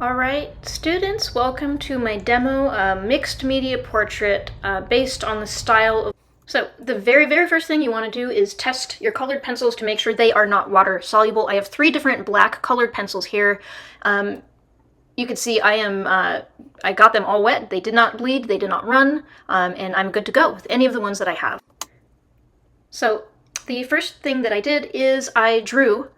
All right, students, welcome to my demo, mixed media portrait based on the style of... So the very first thing you want to do is test your colored pencils to make sure they are not water soluble. I have 3 different black colored pencils here. You can see I got them all wet. They did not bleed, they did not run, and I'm good to go with any of the ones that I have. So the first thing that I did is I drew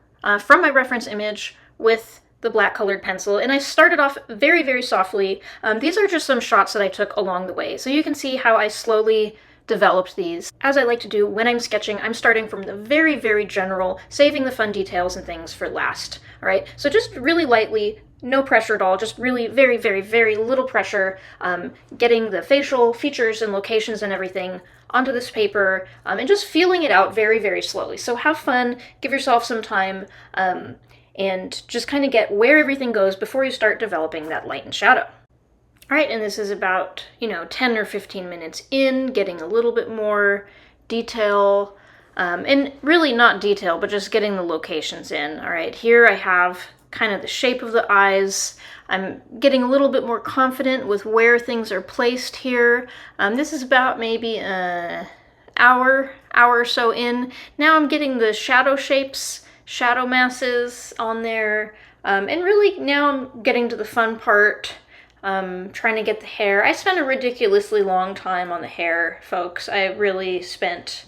from my reference image with the black colored pencil, and I started off very softly. These are just some shots that I took along the way, so you can see how I slowly developed these. As I like to do when I'm sketching, I'm starting from the very general, saving the fun details and things for last. All right, so just really lightly, no pressure at all, just really very little pressure, getting the facial features and locations and everything onto this paper, and just feeling it out very slowly. So have fun, give yourself some time, and just kind of get where everything goes before you start developing that light and shadow. All right, and this is about, 10 or 15 minutes in, getting a little bit more detail, and really not detail, but just getting the locations in. All right, here I have kind of the shape of the eyes. I'm getting a little bit more confident with where things are placed here. This is about maybe an hour or so in. Now I'm getting the shadow shapes, shadow masses on there, and really now I'm getting to the fun part, trying to get the hair. I spent a ridiculously long time on the hair, folks. I really spent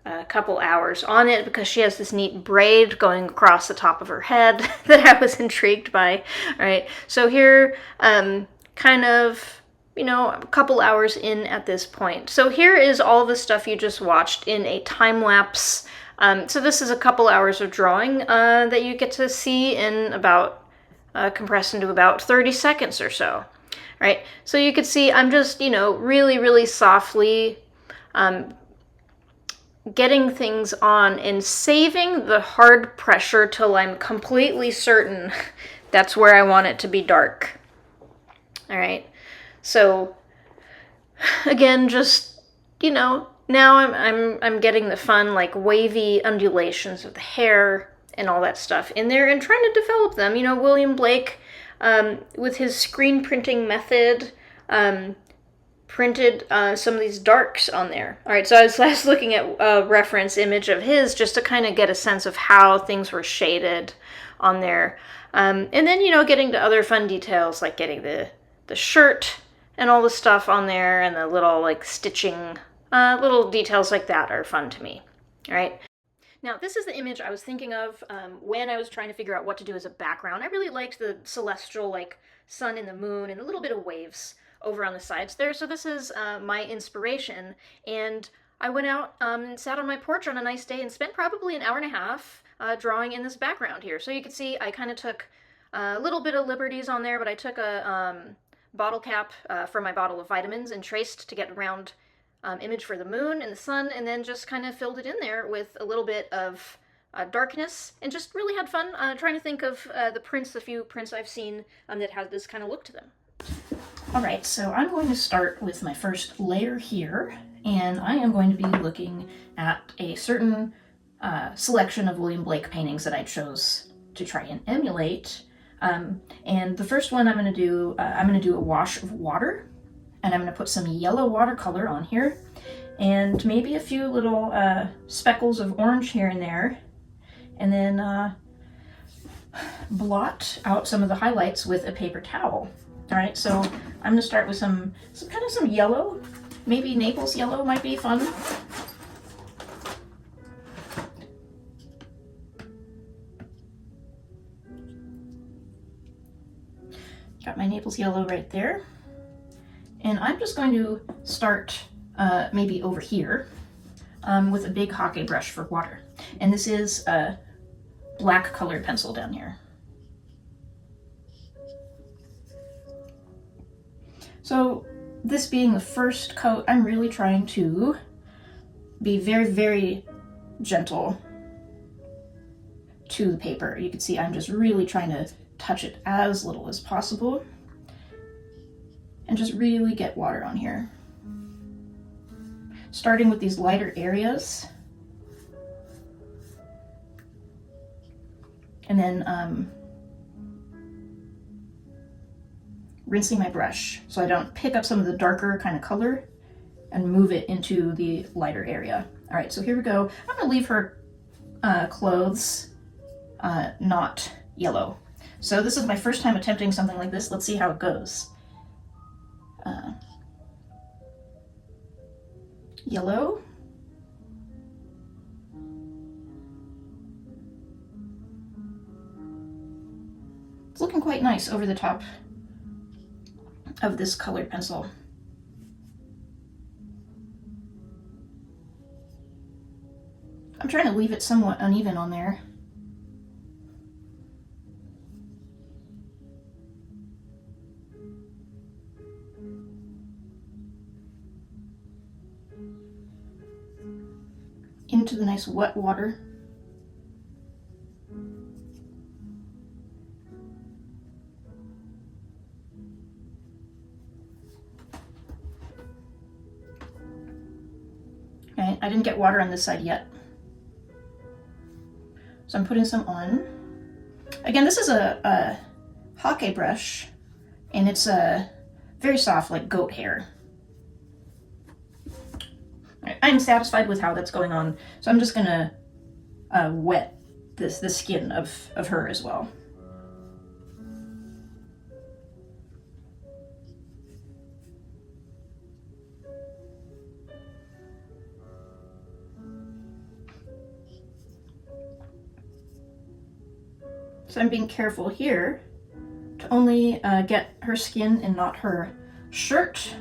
a couple hours on it because she has this neat braid going across the top of her head that I was intrigued by. All right, so here, kind of, a couple hours in at this point. So here is all the stuff you just watched in a time lapse. So this is a couple hours of drawing that you get to see in about, compressed into about 30 seconds or so. All right, so you can see I'm just, really softly getting things on and saving the hard pressure till I'm completely certain that's where I want it to be dark. All right, so again, just, now I'm getting the fun, like, wavy undulations of the hair and all that stuff in there and trying to develop them. William Blake, with his screen printing method, printed some of these darks on there. All right, so I was looking at a reference image of his just to kind of get a sense of how things were shaded on there. And then, getting to other fun details, like getting the shirt and all the stuff on there, and the little, like, stitching, little details like that are fun to me. All right. Now, this is the image I was thinking of when I was trying to figure out what to do as a background. I really liked the celestial, like, sun and the moon and a little bit of waves over on the sides there. So this is my inspiration. And I went out and sat on my porch on a nice day and spent probably an hour and a half drawing in this background here. So you can see I kind of took a little bit of liberties on there, but I took a bottle cap from my bottle of vitamins and traced to get a round image for the moon and the sun, and then just kind of filled it in there with a little bit of darkness, and just really had fun trying to think of the few prints I've seen that have this kind of look to them. All right, so I'm going to start with my first layer here, and I am going to be looking at a certain selection of William Blake paintings that I chose to try and emulate. And the first one I'm going to do a wash of water, and I'm going to put some yellow watercolor on here, and maybe a few little speckles of orange here and there, and then blot out some of the highlights with a paper towel. All right, so I'm going to start with some yellow. Maybe Naples yellow might be fun. Got my Naples yellow right there. And I'm just going to start maybe over here with a big hockey brush for water. And this is a black colored pencil down here. So this being the first coat, I'm really trying to be very gentle to the paper. You can see I'm just really trying to touch it as little as possible and just really get water on here. Starting with these lighter areas, and then rinsing my brush so I don't pick up some of the darker kind of color and move it into the lighter area. All right, so here we go. I'm gonna leave her clothes not yellow. So this is my first time attempting something like this. Let's see how it goes. Yellow. It's looking quite nice over the top of this colored pencil. I'm trying to leave it somewhat uneven on there. Into the nice wet water. Okay, I didn't get water on this side yet. So I'm putting some on. Again, this is a hake brush, and it's very soft, like goat hair. Right, I'm satisfied with how that's going on, so I'm just gonna wet the skin of her as well. So I'm being careful here to only get her skin and not her shirt.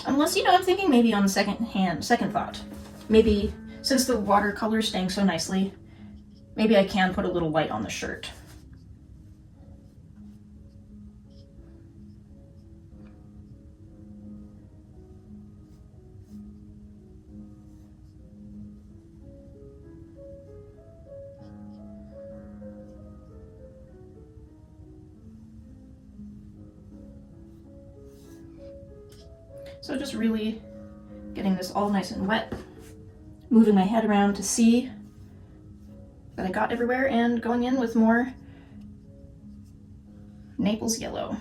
Unless, you know, I'm thinking maybe on second thought. Maybe, since the watercolor is staying so nicely, maybe I can put a little light on the shirt. So just really getting this all nice and wet, moving my head around to see that I got everywhere, and going in with more Naples yellow.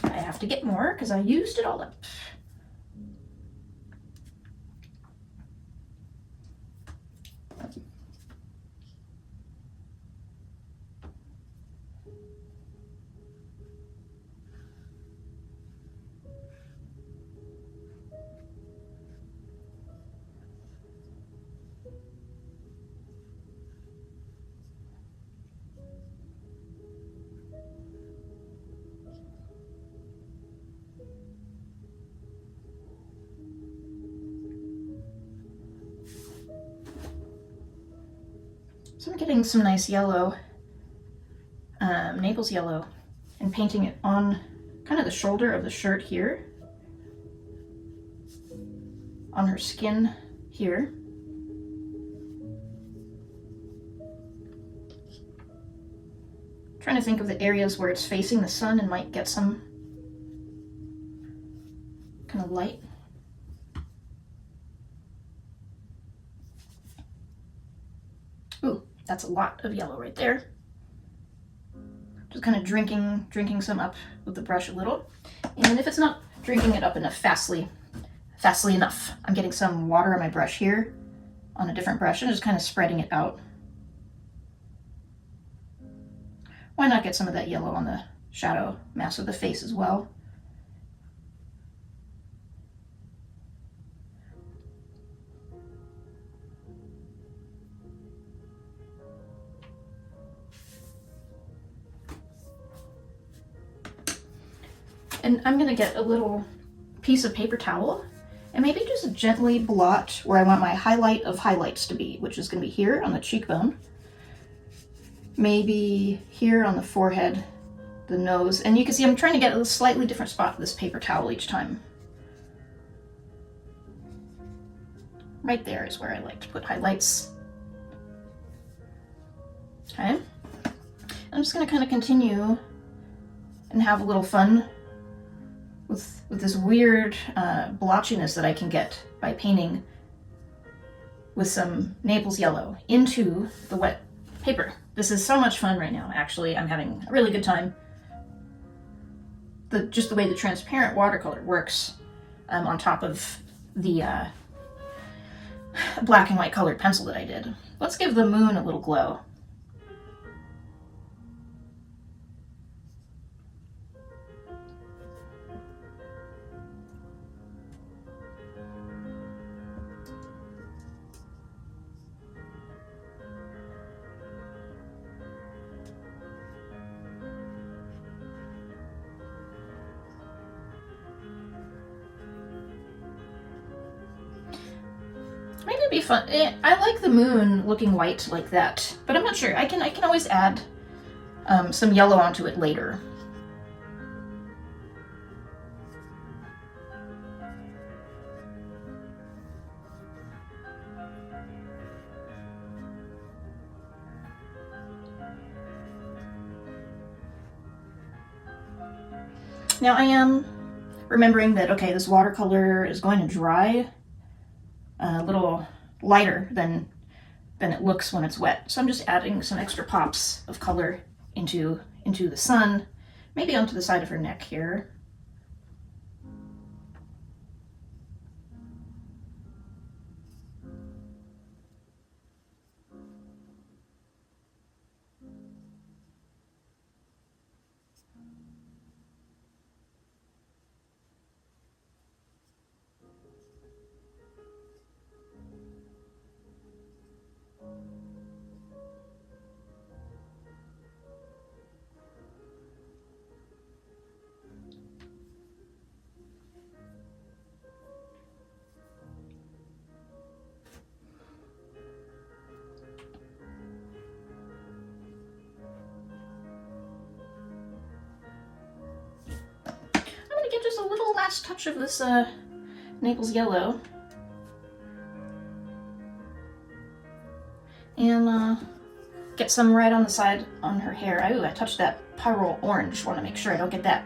I have to get more because I used it all up. So I'm getting some nice yellow, Naples yellow, and painting it on kind of the shoulder of the shirt here, on her skin here. Trying to think of the areas where it's facing the sun and might get some kind of light. Ooh, that's a lot of yellow right there. Just kind of drinking some up with the brush a little. And if it's not drinking it up enough fastly enough, I'm getting some water on my brush here on a different brush and just kind of spreading it out. Why not get some of that yellow on the shadow mask of the face as well? And I'm gonna get a little piece of paper towel and maybe just gently blot where I want my highlight of highlights to be, which is gonna be here on the cheekbone, maybe here on the forehead, the nose, and you can see I'm trying to get a slightly different spot with this paper towel each time. Right there is where I like to put highlights. Okay, I'm just gonna kind of continue and have a little fun with this weird blotchiness that I can get by painting with some Naples yellow into the wet paper. This is so much fun right now, actually. I'm having a really good time. Just the way the transparent watercolor works on top of the black and white colored pencil that I did. Let's give the moon a little glow. Maybe it'd be fun. I like the moon looking white like that, but I'm not sure. I can always add some yellow onto it later. Now I am remembering that, okay, this watercolor is going to dry a little lighter than it looks when it's wet. So I'm just adding some extra pops of color into the sun, maybe onto the side of her neck here. Get just a little last touch of this Naples yellow, and get some right on the side on her hair. Ooh, I touched that pyrrole orange. Want to make sure I don't get that.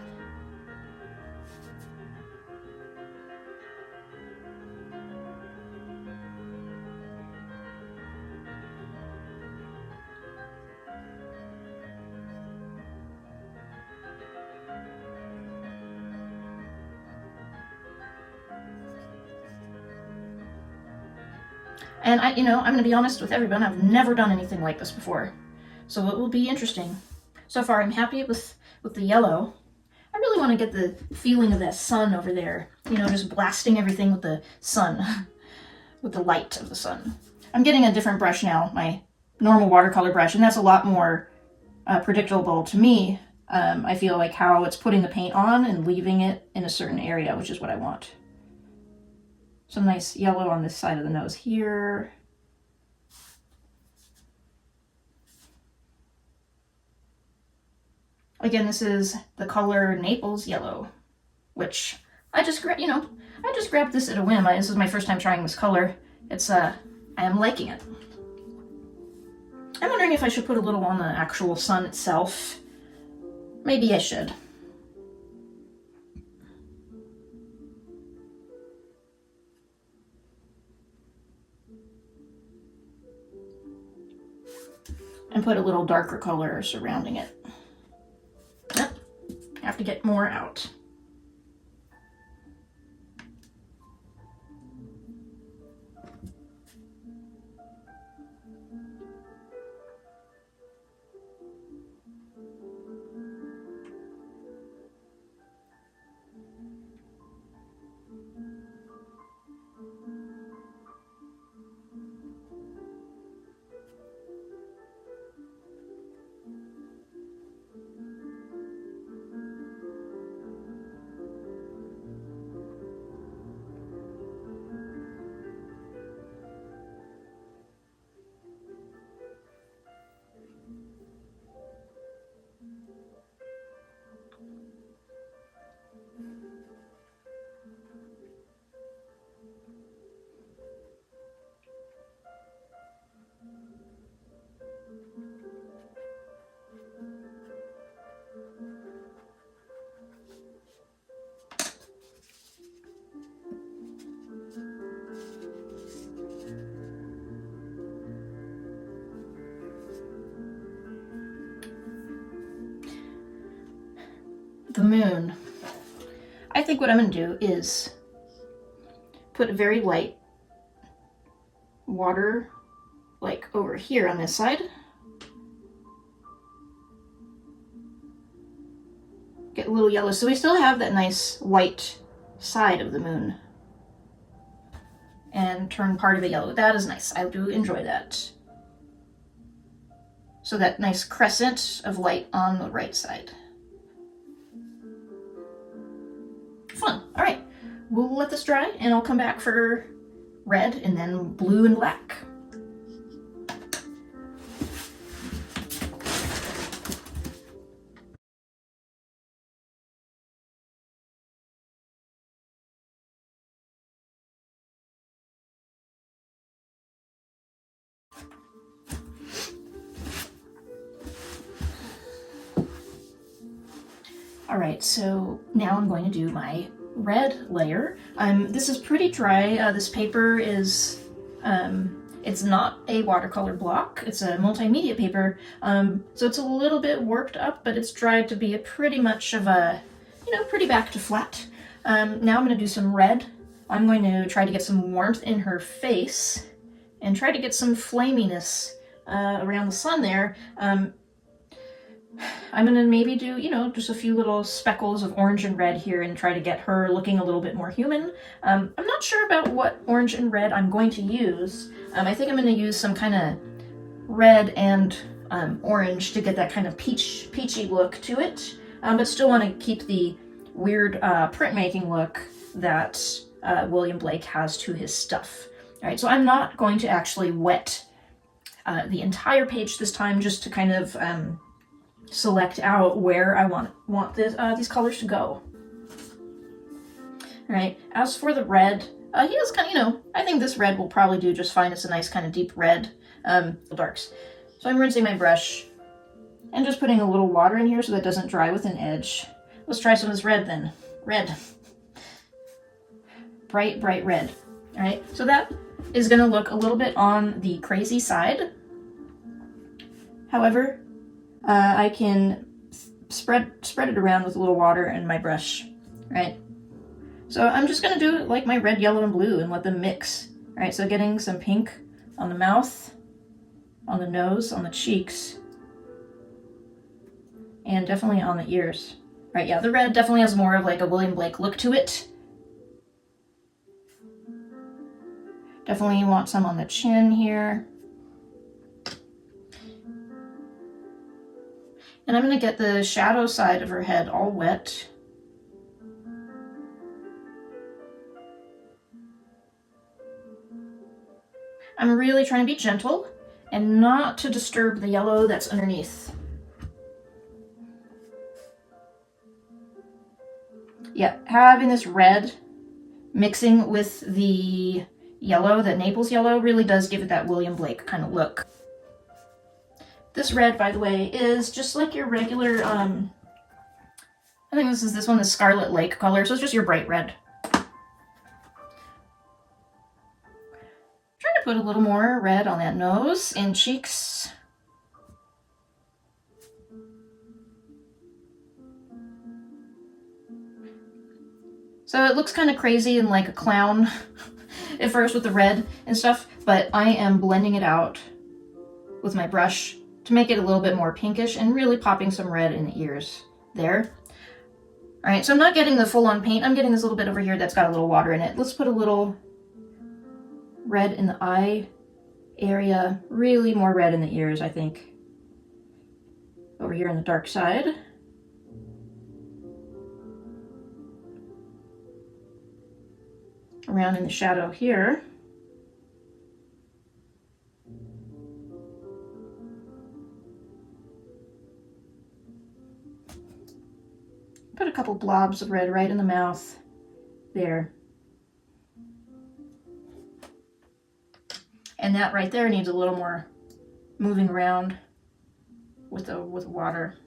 And I'm going to be honest with everyone, I've never done anything like this before. So it will be interesting. So far, I'm happy with the yellow. I really want to get the feeling of that sun over there. Just blasting everything with the sun, with the light of the sun. I'm getting a different brush now, my normal watercolor brush, and that's a lot more predictable to me. I feel like how it's putting the paint on and leaving it in a certain area, which is what I want. Some nice yellow on this side of the nose here. Again, this is the color Naples yellow, which I just grabbed this at a whim. This is my first time trying this color. I am liking it. I'm wondering if I should put a little on the actual sun itself. Maybe I should. And put a little darker color surrounding it. Yep. Have to get more out. the moon, I think what I'm going to do is put a very light water like over here on this side. Get a little yellow so we still have that nice white side of the moon. And turn part of it yellow. That is nice. I do enjoy that. So that nice crescent of light on the right side. Fun. All right. We'll let this dry and I'll come back for red and then blue and black. All right, so now I'm going to do my red layer. This is pretty dry. This paper is, it's not a watercolor block. It's a multimedia paper, so it's a little bit worked up, but it's dried to be a pretty much of a, pretty back to flat. Now I'm going to do some red. I'm going to try to get some warmth in her face and try to get some flaminess around the sun there. I'm going to maybe do, just a few little speckles of orange and red here and try to get her looking a little bit more human. I'm not sure about what orange and red I'm going to use. I think I'm going to use some kind of red and orange to get that kind of peachy look to it, but still want to keep the weird printmaking look that William Blake has to his stuff. All right, so I'm not going to actually wet the entire page this time, just to kind of select out where I want these colors to go. All right, as for the red, he has kind of, I think this red will probably do just fine. It's a nice kind of deep red, darks. So I'm rinsing my brush and just putting a little water in here so that doesn't dry with an edge. Let's try some of this red then. Red. Bright, bright red. All right, so that is gonna look a little bit on the crazy side. However, I can spread it around with a little water and my brush, right? So I'm just gonna do it like my red, yellow, and blue and let them mix. All right, so getting some pink on the mouth, on the nose, on the cheeks, and definitely on the ears. All right, yeah, the red definitely has more of like a William Blake look to it. Definitely want some on the chin here. And I'm going to get the shadow side of her head all wet. I'm really trying to be gentle and not to disturb the yellow that's underneath. Yeah, having this red mixing with the yellow, that Naples yellow, really does give it that William Blake kind of look. This red, by the way, is just like your regular, I think this one, the Scarlet Lake color, so it's just your bright red. Trying to put a little more red on that nose and cheeks. So it looks kind of crazy and like a clown at first with the red and stuff, but I am blending it out with my brush to make it a little bit more pinkish and really popping some red in the ears there. All right, so I'm not getting the full-on paint. I'm getting this little bit over here that's got a little water in it. Let's put a little red in the eye area, really more red in the ears, I think. Over here on the dark side. Around in the shadow here. Put a couple blobs of red right in the mouth there. And that right there needs a little more moving around with water.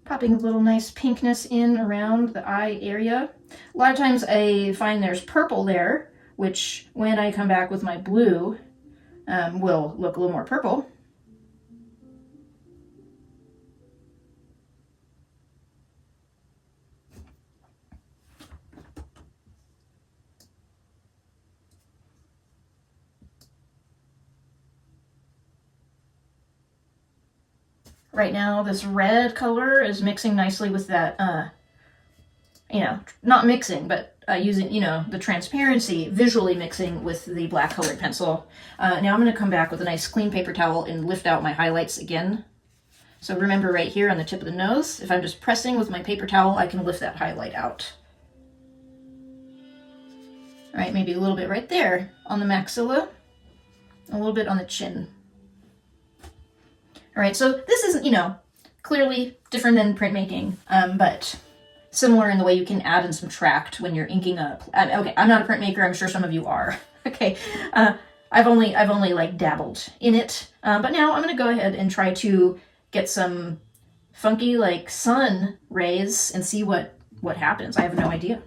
Popping a little nice pinkness in around the eye area. A lot of times I find there's purple there which when I come back with my blue will look a little more purple. Right now, this red color is mixing nicely with that, not mixing, but using, the transparency, visually mixing with the black colored pencil. Now I'm going to come back with a nice clean paper towel and lift out my highlights again. So remember right here on the tip of the nose, if I'm just pressing with my paper towel, I can lift that highlight out. All right, maybe a little bit right there on the maxilla, a little bit on the chin. All right, so this isn't, clearly different than printmaking, but similar in the way you can add and subtract when you're inking up. Okay, I'm not a printmaker. I'm sure some of you are. Okay, I've only like dabbled in it, but now I'm gonna go ahead and try to get some funky like sun rays and see what happens. I have no idea.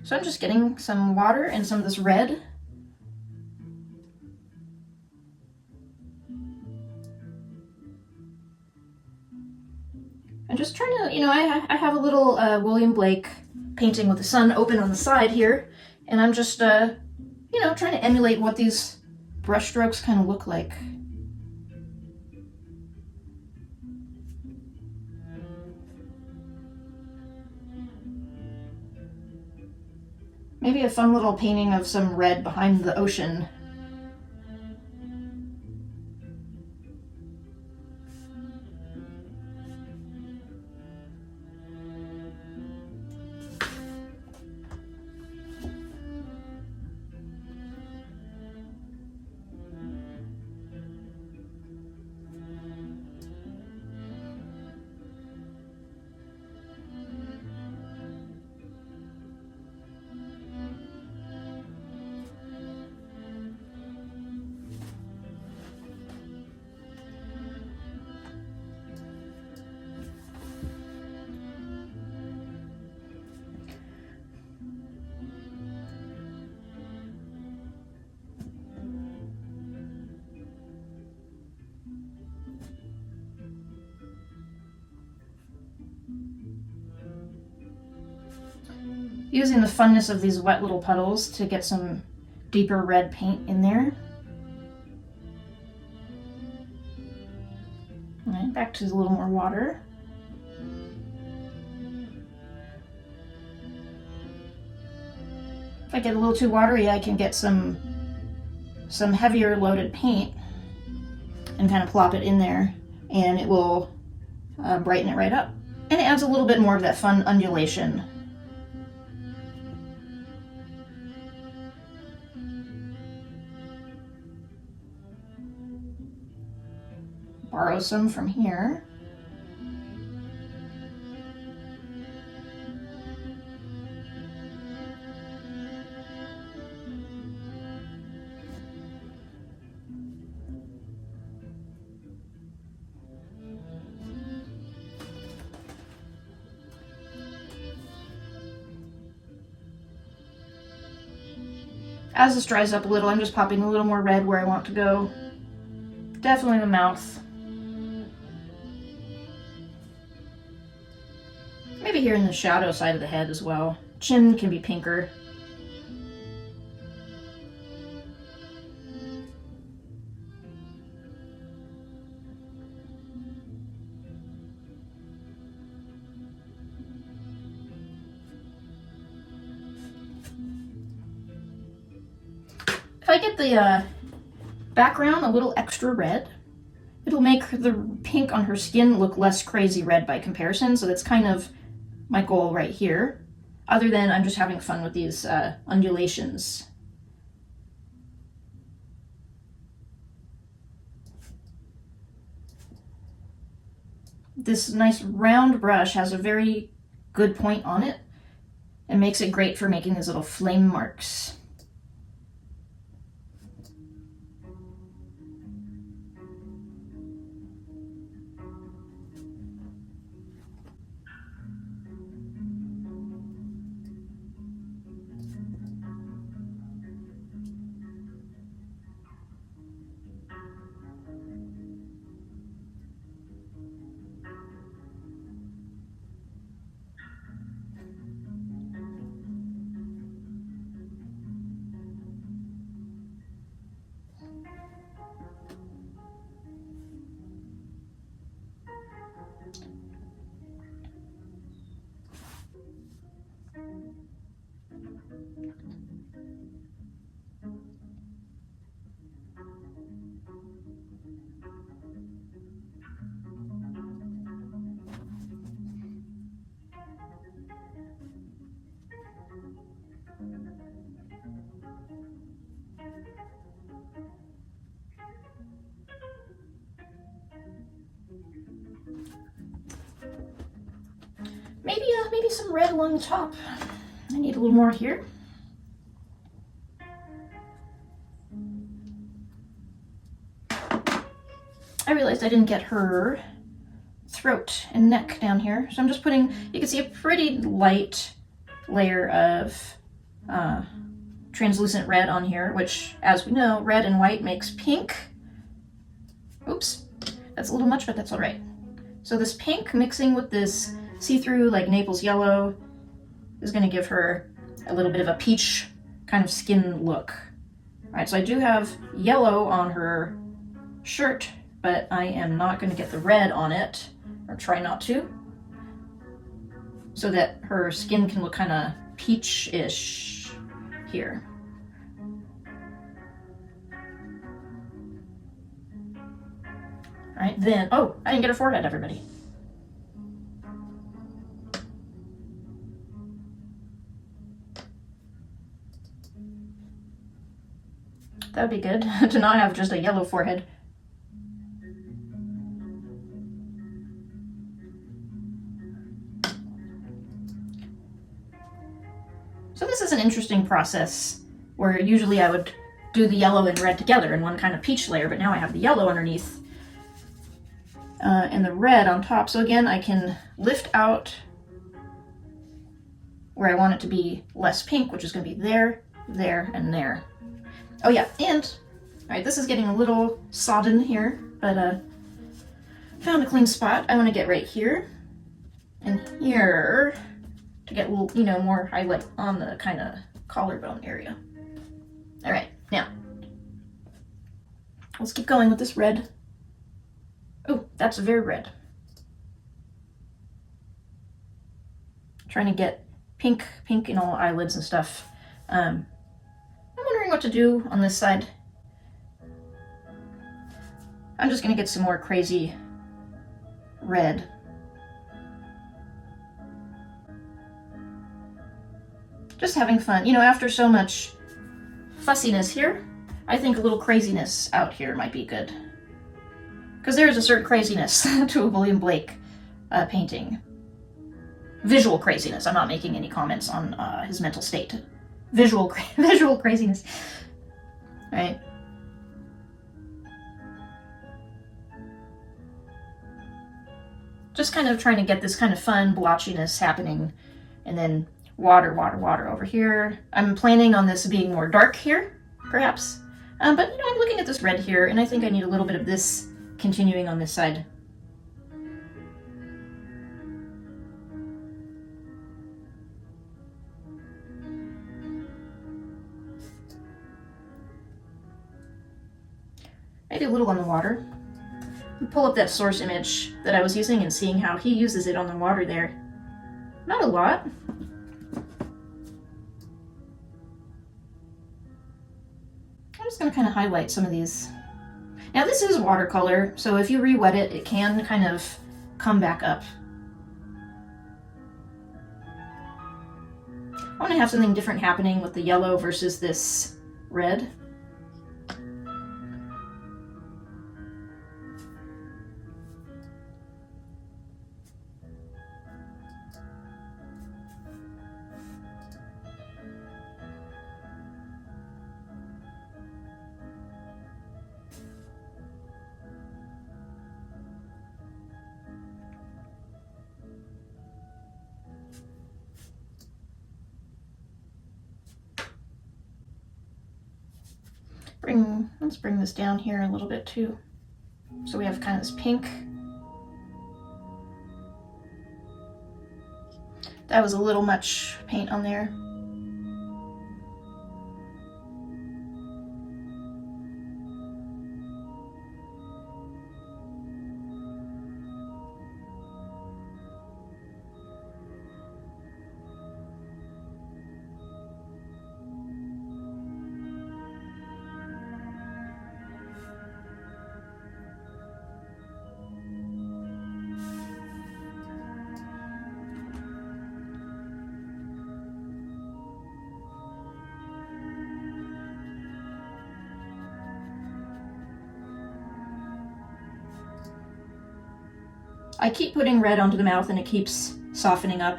So I'm just getting some water and some of this red. I'm just trying to, I have a little William Blake painting with the sun open on the side here, and I'm just, trying to emulate what these brush strokes kind of look like. Maybe a fun little painting of some red behind the ocean. Using the funness of these wet little puddles to get some deeper red paint in there. All right, back to a little more water. If I get a little too watery, I can get some heavier loaded paint and kind of plop it in there, and it will brighten it right up. And it adds a little bit more of that fun undulation. Borrow some from here. As this dries up a little, I'm just popping a little more red where I want to go. Definitely the mouth. Maybe here in the shadow side of the head as well. Chin can be pinker. If I get the background a little extra red, it'll make the pink on her skin look less crazy red by comparison, so that's kind of my goal right here, other than I'm just having fun with these undulations. This nice round brush has a very good point on it and makes it great for making these little flame marks. Maybe some red along the top. I need a little more here. I realized I didn't get her throat and neck down here, so I'm just putting, you can see a pretty light layer of translucent red on here, which, as we know, red and white makes pink. Oops, that's a little much, but that's all right. So this pink mixing with this see-through, like Naples yellow, is going to give her a little bit of a peach kind of skin look. All right, so I do have yellow on her shirt, but I am not going to get the red on it, or try not to, so that her skin can look kind of peach-ish here. All right, then, oh, I didn't get her forehead, everybody. That would be good, to not have just a yellow forehead. So this is an interesting process, where usually I would do the yellow and red together in one kind of peach layer, but now I have the yellow underneath and the red on top. So again, I can lift out where I want it to be less pink, which is going to be there, there, and there. Oh yeah, and, all right, this is getting a little sodden here, but found a clean spot. I want to get right here and here to get a little, you know, more highlight on the kind of collarbone area. All right, now, let's keep going with this red. Oh, that's very red. Trying to get pink in all eyelids and stuff. I'm wondering what to do on this side. I'm just gonna get some more crazy red. Just having fun. You know, after so much fussiness here, I think a little craziness out here might be good. Because there is a certain craziness to a William Blake painting. Visual craziness. I'm not making any comments on his mental state. Visual craziness. All right. Just kind of trying to get this kind of fun blotchiness happening, and then water over here. I'm planning on this being more dark here, perhaps. But you know, I'm looking at this red here, and I think I need a little bit of this continuing on this side. Maybe a little on the water. Pull up that source image that I was using and seeing how he uses it on the water there. Not a lot. I'm just going to kind of highlight some of these. Now this is watercolor, so if you re-wet it, it can kind of come back up. I want to have something different happening with the yellow versus this red. Let's bring this down here a little bit too. So we have kind of this pink. That was a little much paint on there. I keep putting red onto the mouth and it keeps softening up.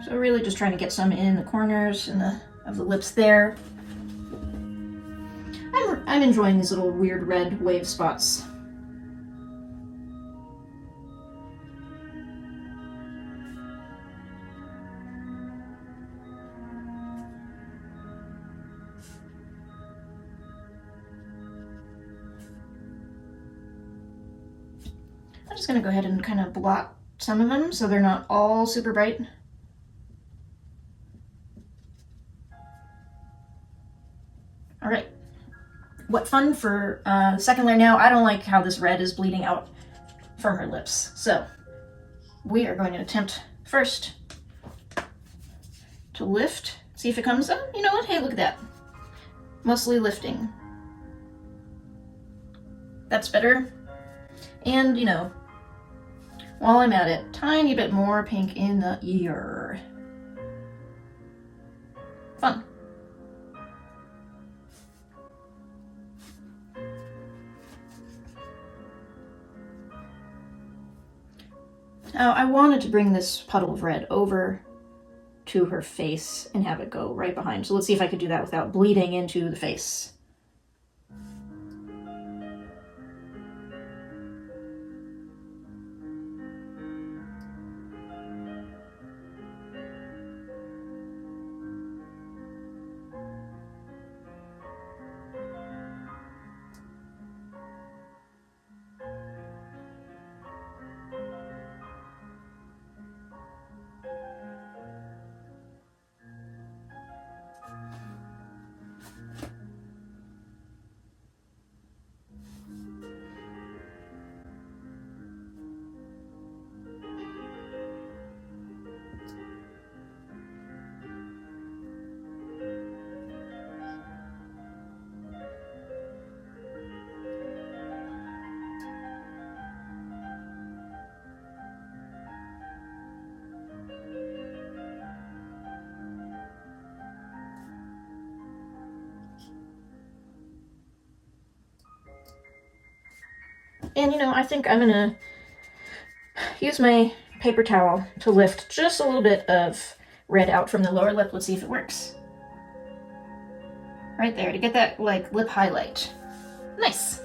So really just trying to get some in the corners and of the lips there. I'm enjoying these little weird red wave spots. I'm just going to go ahead and kind of blot some of them so they're not all super bright. All right. What fun for second layer now. I don't like how this red is bleeding out from her lips. So we are going to attempt first to lift. See if it comes up. You know what? Hey, look at that. Mostly lifting. That's better. And, you know, while I'm at it, tiny bit more pink in the ear. Fun. Now, I wanted to bring this puddle of red over to her face and have it go right behind. So let's see if I could do that without bleeding into the face. And you know, I think I'm gonna use my paper towel to lift just a little bit of red out from the lower lip. Let's see if it works. Right there, to get that like lip highlight. Nice.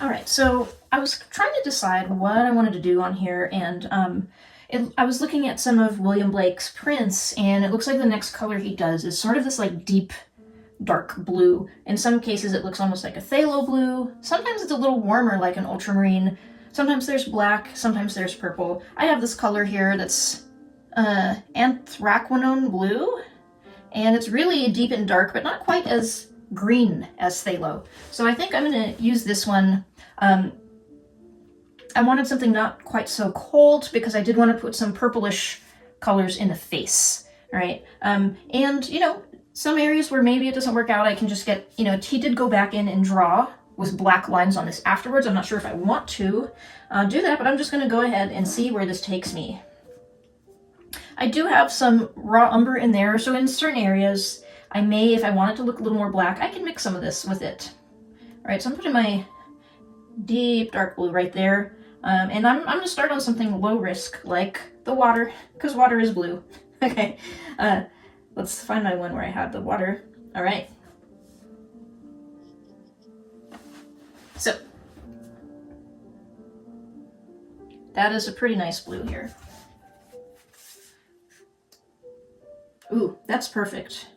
All right, so I was trying to decide what I wanted to do on here, and I was looking at some of William Blake's prints, and it looks like the next color he does is sort of this like deep dark blue. In some cases it looks almost like a phthalo blue. Sometimes it's a little warmer like an ultramarine. Sometimes there's black, sometimes there's purple. I have this color here that's anthraquinone blue, and it's really deep and dark, but not quite as green as phthalo. So I think I'm going to use this one. I wanted something not quite so cold because I did want to put some purplish colors in the face, right? And, you know, some areas where maybe it doesn't work out, I can just get, you know, he did go back in and draw with black lines on this afterwards. I'm not sure if I want to do that, but I'm just going to go ahead and see where this takes me. I do have some raw umber in there, so in certain areas, I may, if I want it to look a little more black, I can mix some of this with it. All right, so I'm putting my deep dark blue right there. And I'm going to start on something low risk, like the water, because water is blue. Okay, let's find my one where I had the water. All right. So, that is a pretty nice blue here. Ooh, that's perfect.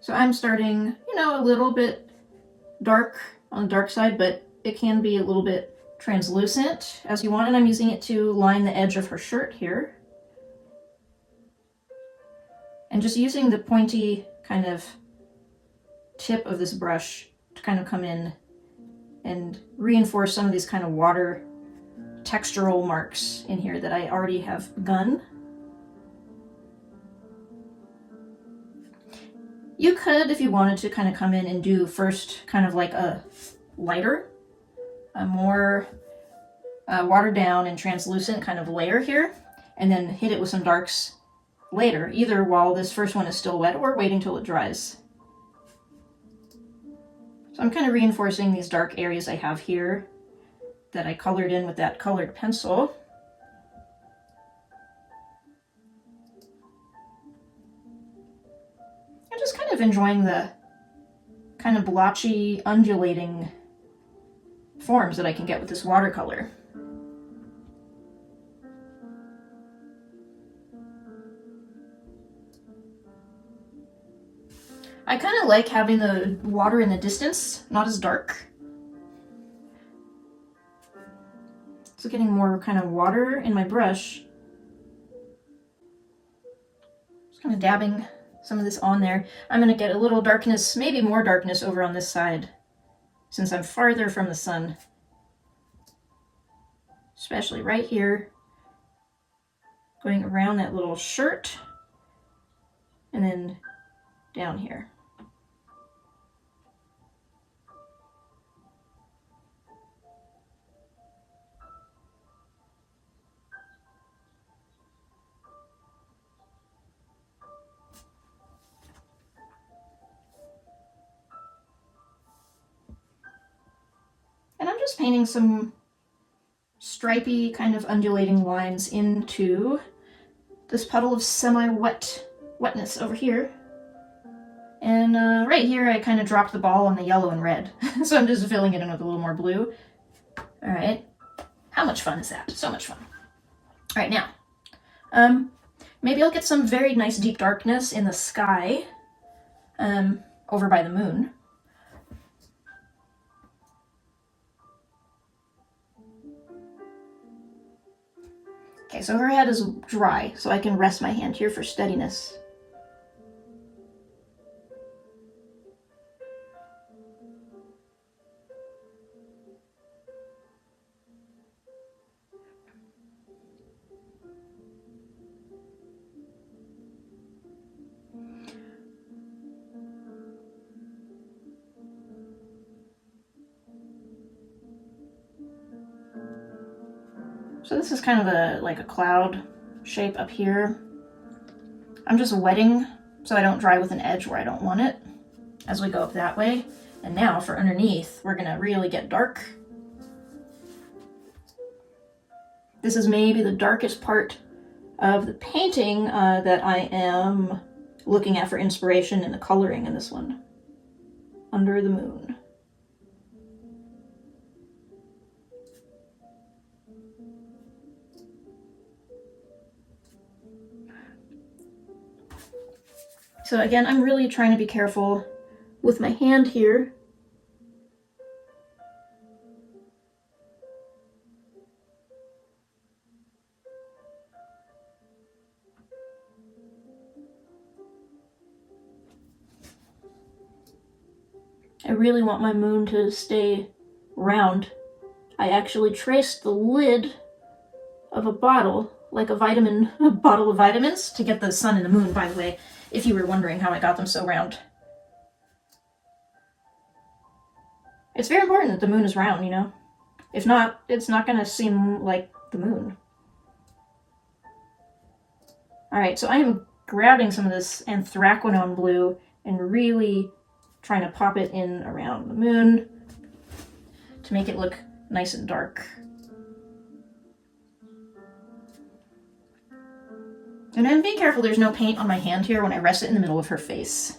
So I'm starting, you know, a little bit dark on the dark side, but it can be a little bit translucent as you want, and I'm using it to line the edge of her shirt here. And just using the pointy kind of tip of this brush to kind of come in and reinforce some of these kind of water textural marks in here that I already have begun. You could, if you wanted to, kind of come in and do first kind of like a lighter, a more watered down and translucent kind of layer here, and then hit it with some darks later, either while this first one is still wet or waiting till it dries. So I'm kind of reinforcing these dark areas I have here that I colored in with that colored pencil. I'm just kind of enjoying the kind of blotchy, undulating forms that I can get with this watercolor. I kind of like having the water in the distance, not as dark. So getting more kind of water in my brush. Just kind of dabbing some of this on there. I'm going to get a little darkness, maybe more darkness over on this side, since I'm farther from the sun. Especially right here. Going around that little shirt. And then down here. And I'm just painting some stripy kind of undulating lines into this puddle of semi-wetness over here. And right here I kind of dropped the ball on the yellow and red. So I'm just filling it in with a little more blue. Alright. How much fun is that? So much fun. Alright, now. Maybe I'll get some very nice deep darkness in the sky. Over by the moon. Okay, so her head is dry, so I can rest my hand here for steadiness. So this is kind of like a cloud shape up here. I'm just wetting so I don't dry with an edge where I don't want it as we go up that way. And now for underneath, we're gonna really get dark. This is maybe the darkest part of the painting that I am looking at for inspiration in the coloring in this one. Under the moon. So again, I'm really trying to be careful with my hand here. I really want my moon to stay round. I actually traced the lid of a bottle, like a bottle of vitamins, to get the sun and the moon, by the way, if you were wondering how I got them so round. It's very important that the moon is round, you know? If not, it's not gonna seem like the moon. Alright, so I am grabbing some of this anthraquinone blue and really trying to pop it in around the moon to make it look nice and dark. And I'm being careful there's no paint on my hand here when I rest it in the middle of her face.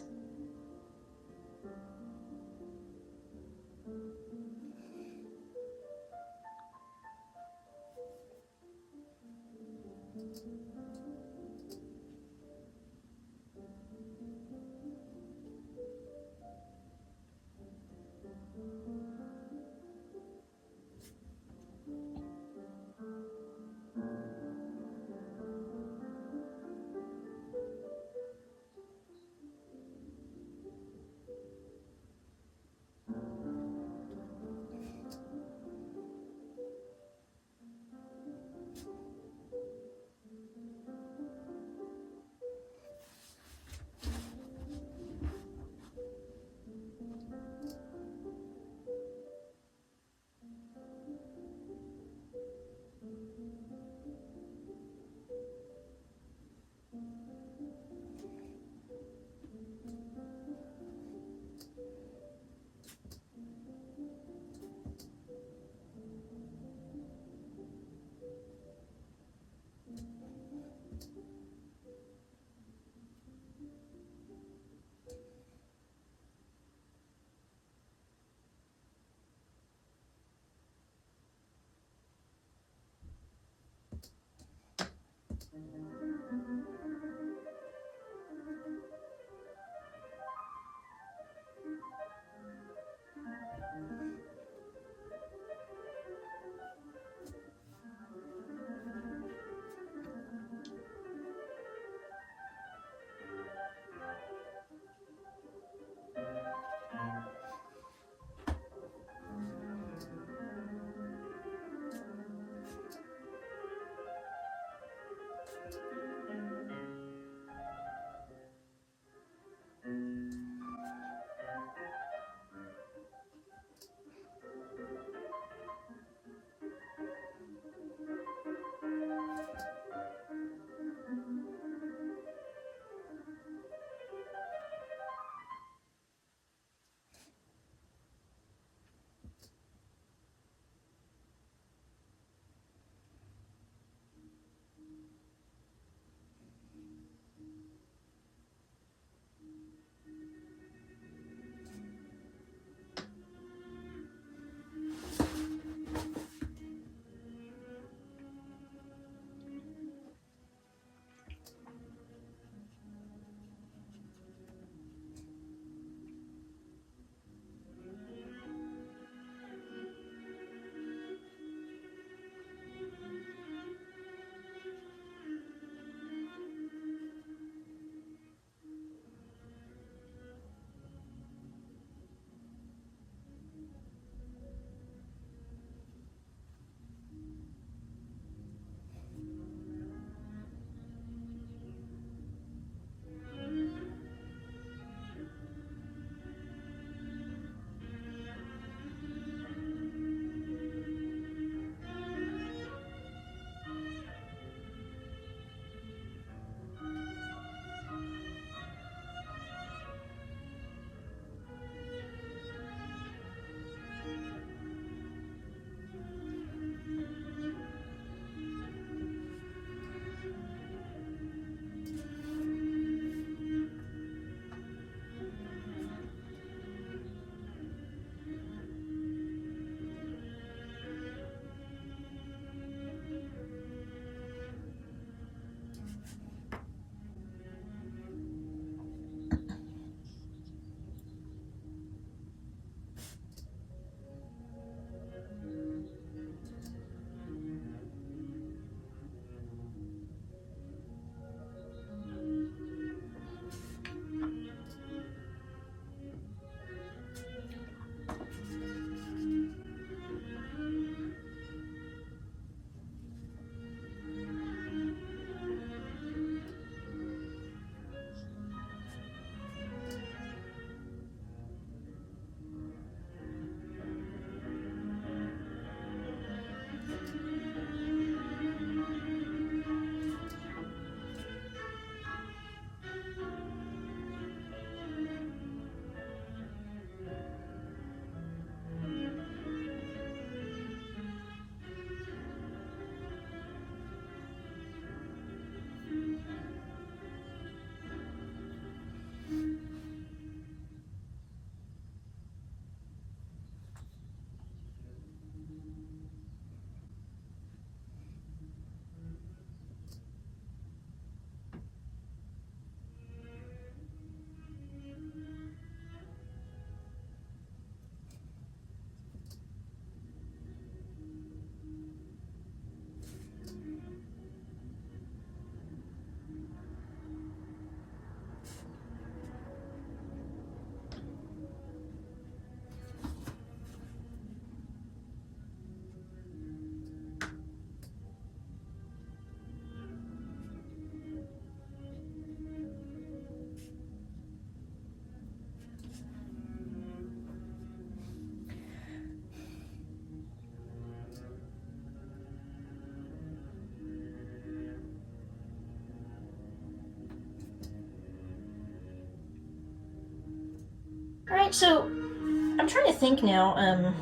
Alright, so I'm trying to think now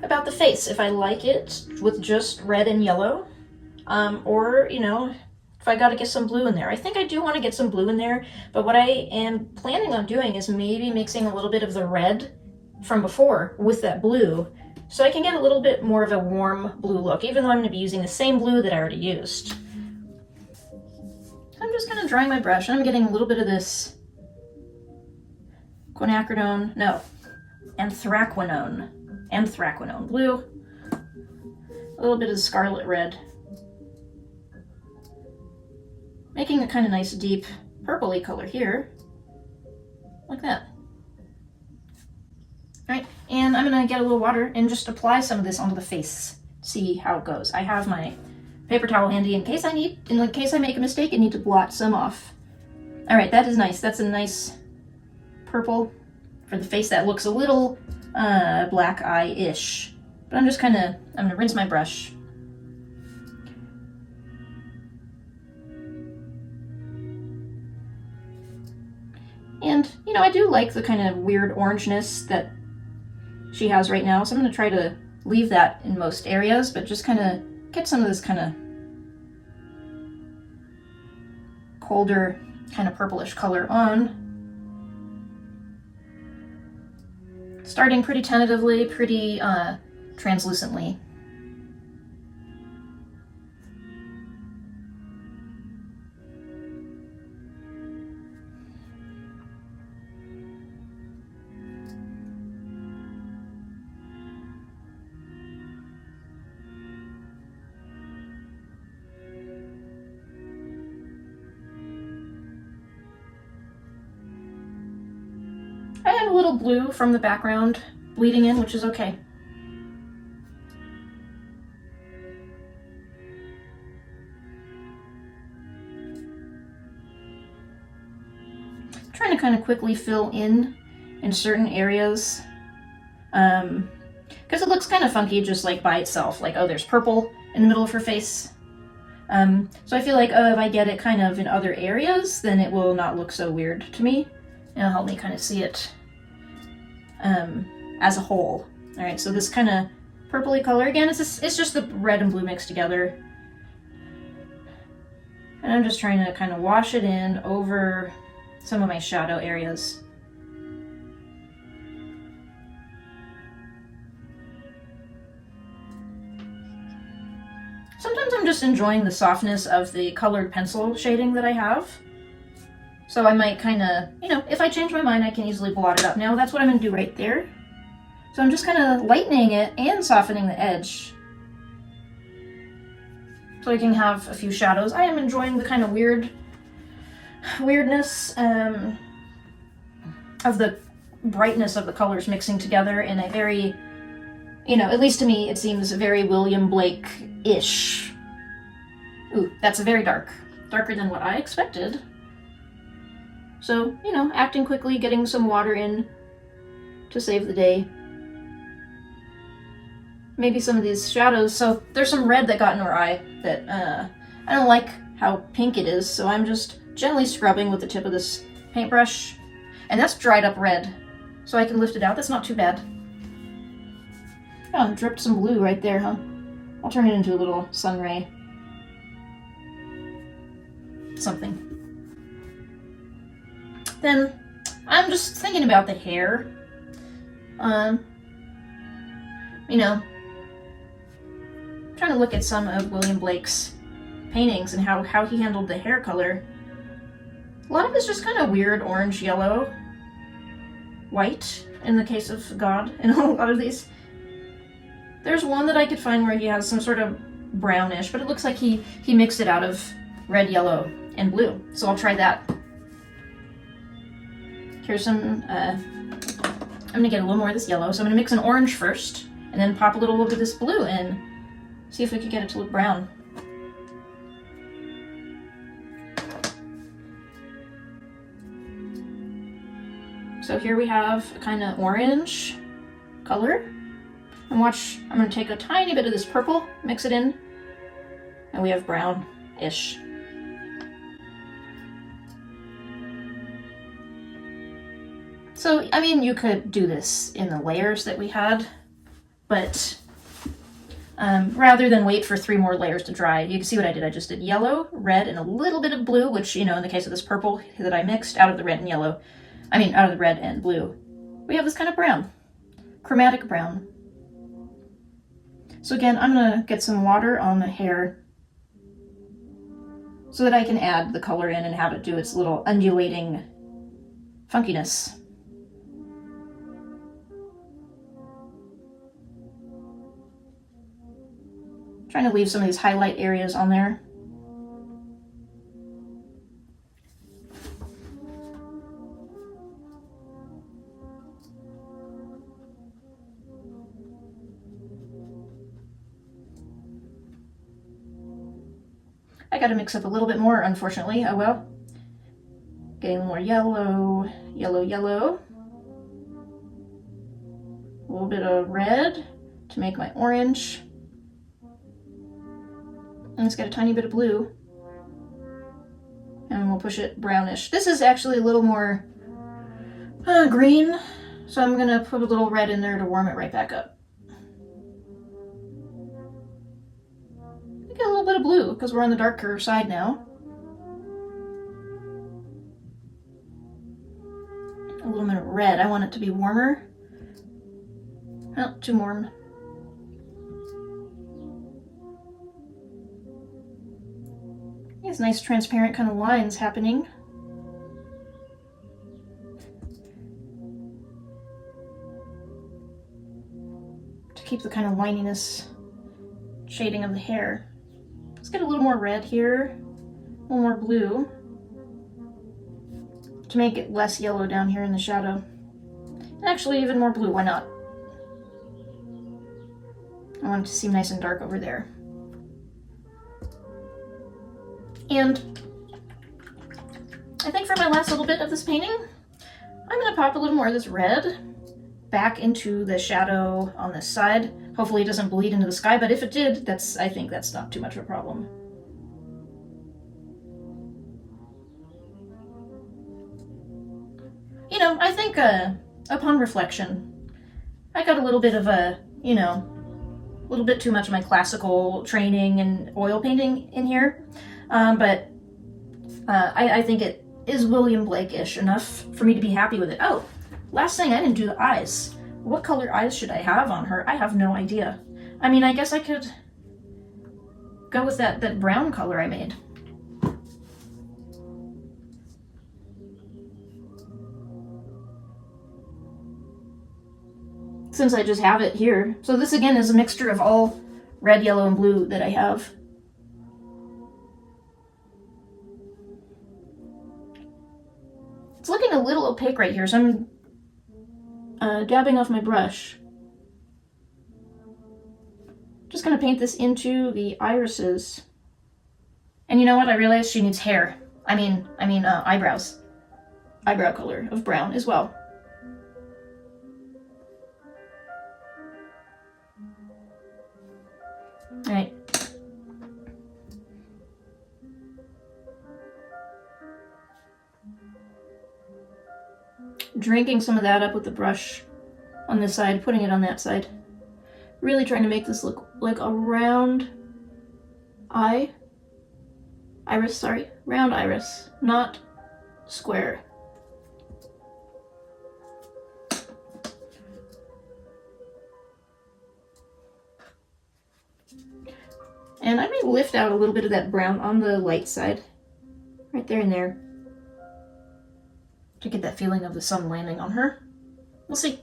about the face, if I like it with just red and yellow, or, you know, if I gotta get some blue in there. I think I do want to get some blue in there, but what I am planning on doing is maybe mixing a little bit of the red from before with that blue, so I can get a little bit more of a warm blue look, even though I'm going to be using the same blue that I already used. I'm just kind of drying my brush, and I'm getting a little bit of this anthraquinone blue, a little bit of scarlet red, making a kind of nice deep purpley color here, like that. Alright, and I'm gonna get a little water and just apply some of this onto the face, see how it goes. I have my paper towel handy in case I make a mistake and need to blot some off. Alright, that is nice. That's a nice purple for the face that looks a little black eye-ish. But I'm gonna rinse my brush. And, you know, I do like the kind of weird orangeness that she has right now, so I'm going to try to leave that in most areas, but just kind of get some of this kind of colder, kind of purplish color on. Starting pretty tentatively, pretty translucently. I have a little blue from the background bleeding in, which is okay. I'm trying to kind of quickly fill in certain areas, because it looks kind of funky just like by itself, like, oh, there's purple in the middle of her face. So I feel like, oh, if I get it kind of in other areas, then it will not look so weird to me. It'll help me kind of see it as a whole. Alright, so this kind of purpley color, again, it's just the red and blue mixed together. And I'm just trying to kind of wash it in over some of my shadow areas. Sometimes I'm just enjoying the softness of the colored pencil shading that I have. So I might kind of, you know, if I change my mind, I can easily blot it up. Now that's what I'm going to do right there. So I'm just kind of lightening it and softening the edge, so I can have a few shadows. I am enjoying the kind of weirdness of the brightness of the colors mixing together in a very, you know, at least to me, it seems very William Blake-ish. Ooh, that's very dark. Darker than what I expected. So, you know, acting quickly, getting some water in to save the day. Maybe some of these shadows. So there's some red that got in her eye that I don't like how pink it is, so I'm just gently scrubbing with the tip of this paintbrush. And that's dried up red, so I can lift it out. That's not too bad. Oh, dripped some blue right there, huh? I'll turn it into a little sun ray. Something. Then I'm just thinking about the hair. You know, trying to look at some of William Blake's paintings and how he handled the hair color. A lot of it's just kind of weird orange, yellow, white in the case of God in a lot of these. There's one that I could find where he has some sort of brownish, but it looks like he mixed it out of red, yellow, and blue. So I'll try that. Here's some, I'm gonna get a little more of this yellow, so I'm gonna mix an orange first, and then pop a little bit of this blue in. See if we can get it to look brown. So here we have a kind of orange color. And watch, I'm going to take a tiny bit of this purple, mix it in, and we have brown-ish. So, I mean, you could do this in the layers that we had, but rather than wait for 3 more layers to dry, you can see what I did. I just did yellow, red, and a little bit of blue, which, you know, in the case of this purple that I mixed out of the red and yellow, I mean, out of the red and blue, we have this kind of brown, chromatic brown. So again, I'm gonna get some water on the hair so that I can add the color in and have it do its little undulating funkiness. Trying to leave some of these highlight areas on there. I gotta mix up a little bit more, unfortunately. Oh well. Getting more yellow, yellow, yellow. A little bit of red to make my orange. And it's got a tiny bit of blue. And we'll push it brownish. This is actually a little more green, so I'm gonna put a little red in there to warm it right back up. Get a little bit of blue because we're on the darker side now. A little bit of red. I want it to be warmer. Oh, too warm. These nice transparent kind of lines happening. To keep the kind of lininess shading of the hair. Let's get a little more red here, a little more blue, to make it less yellow down here in the shadow. And actually even more blue, why not? I want it to seem nice and dark over there. And I think for my last little bit of this painting, I'm going to pop a little more of this red back into the shadow on this side. Hopefully it doesn't bleed into the sky, but if it did, I think that's not too much of a problem. You know, I think upon reflection, I got a little bit of a, you know, a little bit too much of my classical training and oil painting in here. But I think it is William Blake-ish enough for me to be happy with it. Oh, last thing, I didn't do the eyes. What color eyes should I have on her? I have no idea. I mean, I guess I could go with that brown color I made. Since I just have it here. So this again is a mixture of all red, yellow, and blue that I have. It's looking a little opaque right here, so I'm dabbing off my brush. Just gonna paint this into the irises. And you know what? I realized she needs hair. I mean eyebrows. Eyebrow color of brown as well. All right. Drinking some of that up with the brush on this side, putting it on that side. Really trying to make this look like a round round iris, not square. And I may lift out a little bit of that brown on the light side, right there and there, to get that feeling of the sun landing on her. We'll see.